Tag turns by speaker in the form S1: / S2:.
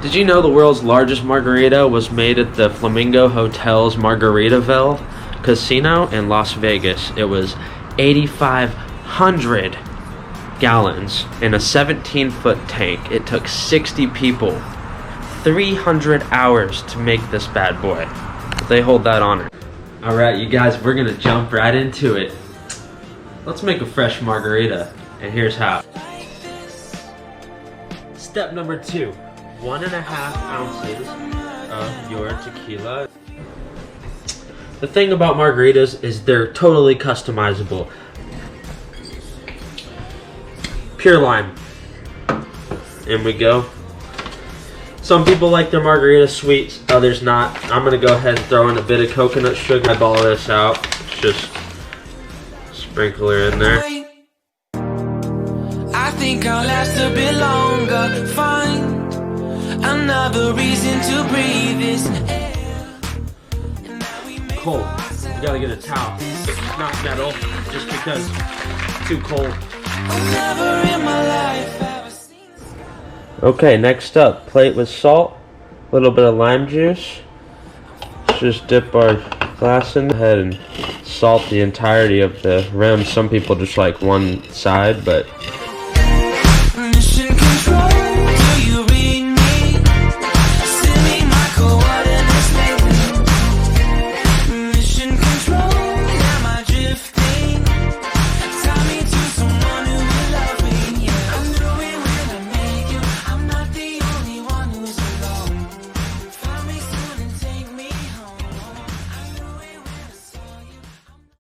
S1: Did you know the world's largest margarita was made at the Flamingo Hotel's Margaritaville Casino in Las Vegas? It was 8,500 gallons in a 17-foot tank. It took 60 people 300 hours to make this bad boy. They hold that honor. Alright, you guys, we're gonna jump right into it. Let's make a fresh margarita, and here's how. Step number 2. 1.5 ounces of your tequila. The thing about margaritas is they're totally customizable. Pure lime. In we go. Some people like their margarita sweet, others not. I'm gonna go ahead and throw in a bit of coconut sugar. Eyeball this out. Just sprinkle her in there.
S2: I think I'll last a bit longer. Find another reason to breathe this air.
S1: Cold. You gotta get a towel. Not metal, just because it's too cold.
S2: Never in my life have I seen.
S1: Okay, next up, plate with salt, a little bit of lime juice. Just dip our glass in ahead and salt the entirety of the rim. Some people just like one side, but